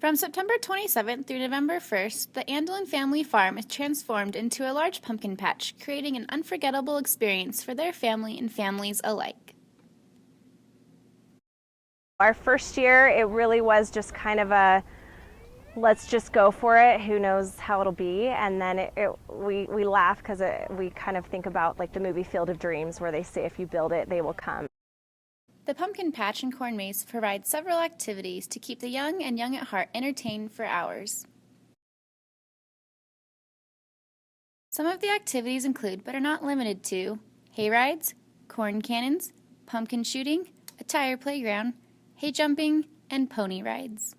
From September 27th through November 1st, the Andelin Family Farm is transformed into a large pumpkin patch, creating an unforgettable experience for their family and families alike. Our first year, it really was just kind of a let's just go for it, who knows how it'll be. And then we laugh because we kind of think about like the movie Field of Dreams, where they say if you build it, they will come. The pumpkin patch and corn maze provide several activities to keep the young and young at heart entertained for hours. Some of the activities include, but are not limited to, hay rides, corn cannons, pumpkin shooting, a tire playground, hay jumping, and pony rides.